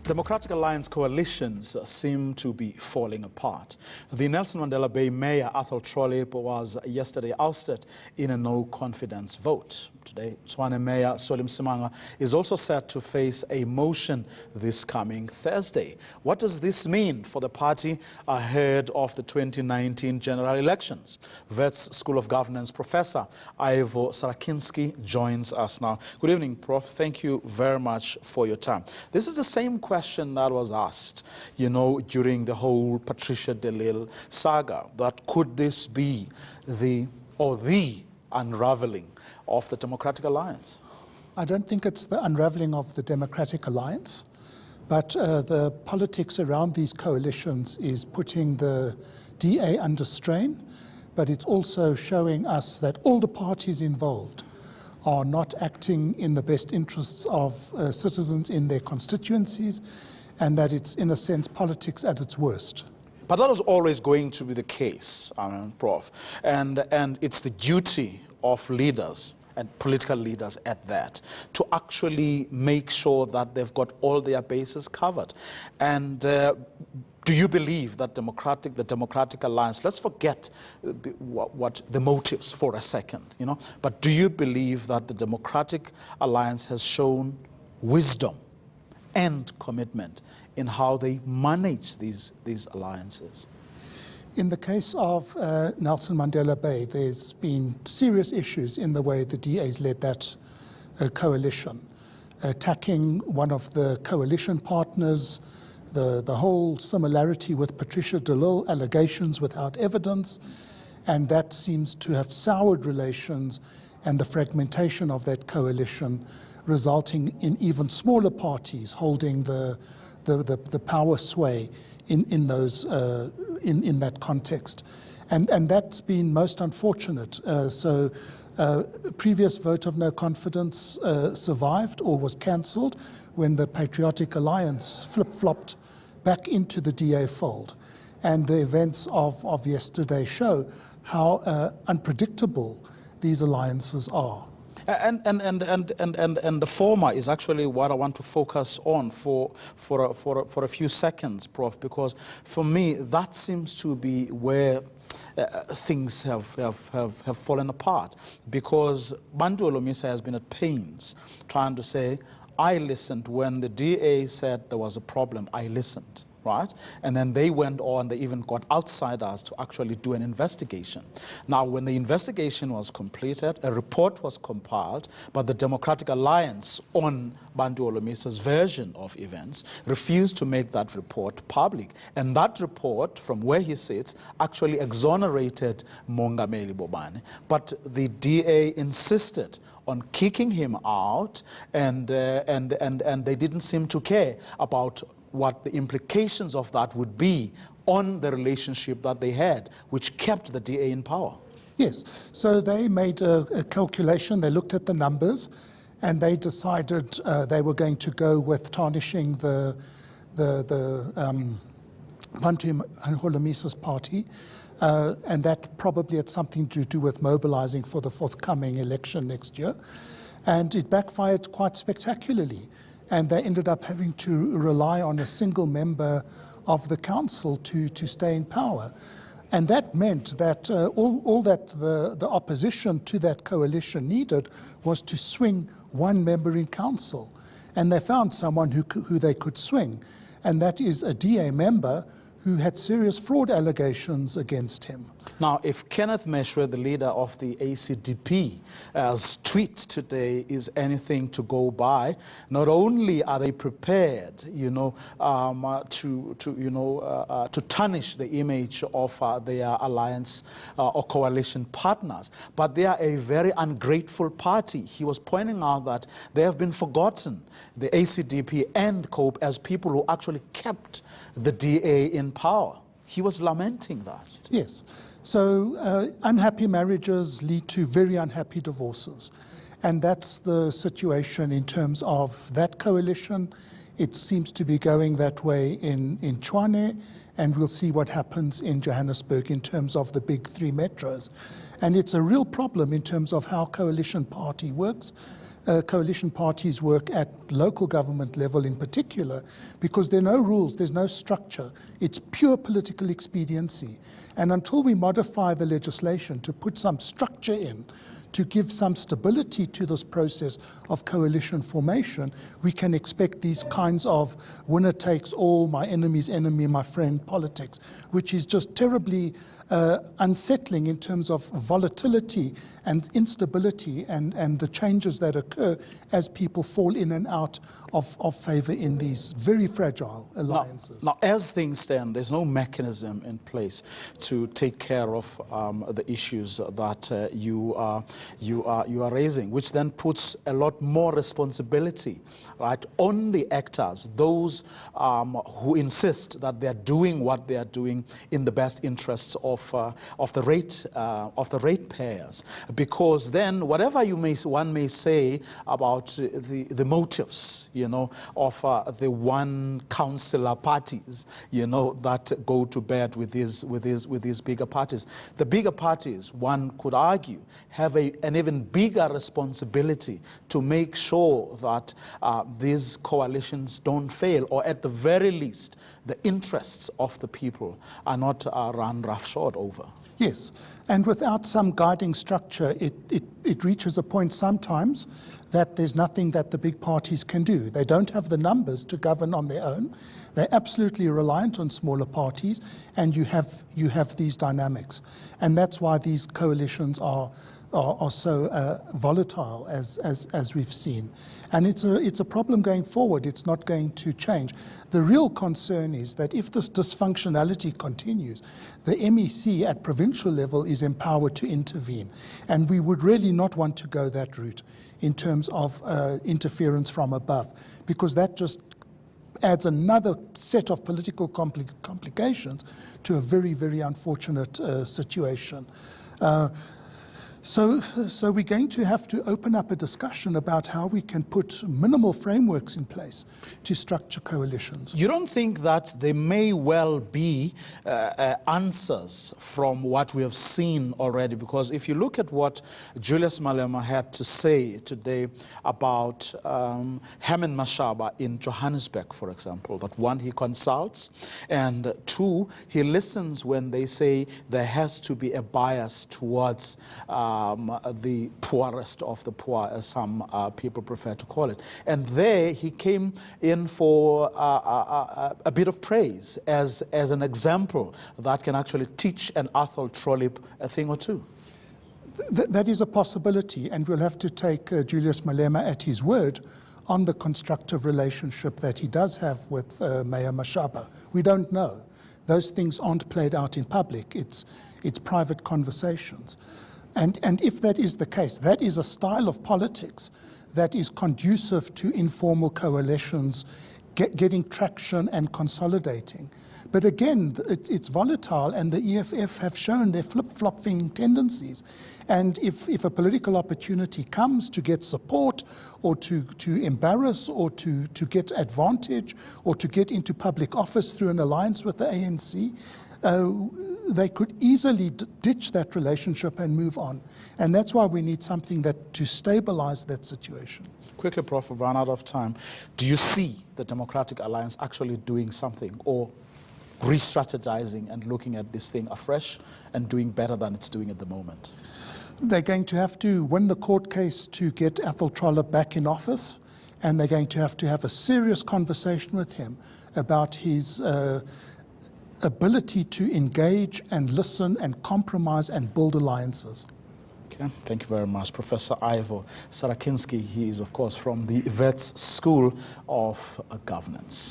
Democratic Alliance coalitions seem to be falling apart. The Nelson Mandela Bay Mayor, Athol Trollip, was yesterday ousted in a no-confidence vote. Today, Tshwane Mayor Solim Simanga is also set to face a motion this coming Thursday. What does this mean for the party ahead of the 2019 general elections? Wits School of Governance professor Ivor Sarakinsky joins us now. Good evening, Prof. Thank you very much for your time. This is the same question that was asked, during the whole Patricia de Lille saga, that could this be the unraveling of the Democratic Alliance? I don't think it's the unraveling of the Democratic Alliance, but the politics around these coalitions is putting the DA under strain, but it's also showing us that all the parties involved are not acting in the best interests of citizens in their constituencies, and that it's, in a sense, politics at its worst. But that was always going to be the case, Prof. And it's the duty of leaders, and political leaders at that, to actually make sure that they've got all their bases covered. And do you believe that the Democratic Alliance, let's forget what the motives for a second, but do you believe that the Democratic Alliance has shown wisdom and commitment in how they manage these alliances? In the case of Nelson Mandela Bay, there's been serious issues in the way the DA's led that coalition, attacking one of the coalition partners, the whole similarity with Patricia de Lille, allegations without evidence, and that seems to have soured relations and the fragmentation of that coalition, resulting in even smaller parties holding the power sway in that context. And that's been most unfortunate. So previous vote of no confidence survived or was cancelled when the Patriotic Alliance flip-flopped back into the DA fold. And the events of yesterday show how unpredictable these alliances are. And the former is actually what I want to focus on for a few seconds, Prof, because for me that seems to be where things have fallen apart, because Bantu Olomisa has been at pains trying to say, I listened when the DA said there was a problem, I listened. Right? And then they went on, they even got outsiders to actually do an investigation. Now, when the investigation was completed, a report was compiled, but the Democratic Alliance, on Bantu Olomisa's version of events, refused to make that report public. And that report, from where he sits, actually exonerated Mongameli Bobane. But the DA insisted on kicking him out, and they didn't seem to care about what the implications of that would be on the relationship that they had, which kept the DA in power. Yes, so they made a calculation, they looked at the numbers, and they decided they were going to go with tarnishing the Bantu Holomisa's party, and that probably had something to do with mobilizing for the forthcoming election next year. And it backfired quite spectacularly. And they ended up having to rely on a single member of the council to stay in power. And that meant that all that the opposition to that coalition needed was to swing one member in council. And they found someone who they could swing, and that is a DA member who had serious fraud allegations against him. Now, if Kenneth Meshwe, the leader of the ACDP's tweet today is anything to go by, not only are they prepared, to tarnish the image of their alliance or coalition partners, but they are a very ungrateful party. He was pointing out that they have been forgotten, the ACDP and COPE, as people who actually kept the DA in power. He was lamenting that. Yes. So unhappy marriages lead to very unhappy divorces. And that's the situation in terms of that coalition. It seems to be going that way in Tshwane, and we'll see what happens in Johannesburg in terms of the big three metros. And it's a real problem in terms of how coalition party works, coalition parties work at local government level in particular, because there are no rules, there's no structure. It's pure political expediency. And until we modify the legislation to put some structure in, to give some stability to this process of coalition formation, we can expect these kinds of winner takes all, my enemy's enemy, my friend politics, which is just terribly unsettling in terms of volatility and instability and the changes that occur as people fall in and out of favor in these very fragile alliances. Now, as things stand, there's no mechanism in place to take care of the issues that you are raising, which then puts a lot more responsibility, right, on the actors, those who insist that they're doing what they are doing in the best interests of the ratepayers. Because then, whatever one may say about the motives, of the one councillor parties, that go to bed with these bigger parties, the bigger parties, one could argue, have an even bigger responsibility to make sure that these coalitions don't fail, or at the very least, the interests of the people are not run roughshod over. Yes, and without some guiding structure, it reaches a point sometimes that there's nothing that the big parties can do. They don't have the numbers to govern on their own. They're absolutely reliant on smaller parties, and you have these dynamics. And that's why these coalitions are so volatile, as we've seen. And it's a problem going forward. It's not going to change. The real concern is that if this dysfunctionality continues, the MEC at provincial level is empowered to intervene. And we would really not want to go that route in terms of interference from above, because that just adds another set of political complications to a very, very unfortunate situation. So we're going to have to open up a discussion about how we can put minimal frameworks in place to structure coalitions. You don't think that there may well be answers from what we have seen already? Because if you look at what Julius Malema had to say today about Herman Mashaba in Johannesburg, for example, that one, he consults, and two, he listens when they say there has to be a bias towards the poorest of the poor, as some people prefer to call it. And there he came in for a bit of praise as an example that can actually teach an Athol Trollip a thing or two. That is a possibility, and we'll have to take Julius Malema at his word on the constructive relationship that he does have with Mayor Mashaba. We don't know. Those things aren't played out in public. It's private conversations. And if that is the case, that is a style of politics that is conducive to informal coalitions getting traction and consolidating. But again, it's volatile, and the EFF have shown their flip-flopping tendencies. And if a political opportunity comes to get support, or to embarrass, or to get advantage, or to get into public office through an alliance with the ANC, they could easily ditch that relationship and move on. And that's why we need something to stabilize that situation. Quickly, Prof, we've run out of time. Do you see the Democratic Alliance actually doing something, or re-strategizing and looking at this thing afresh and doing better than it's doing at the moment? They're going to have to win the court case to get Athol Trollip back in office, and they're going to have a serious conversation with him about his ability to engage and listen and compromise and build alliances. Okay, thank you very much. Professor Ivor Sarakinsky, he is, of course, from the Wits School of Governance.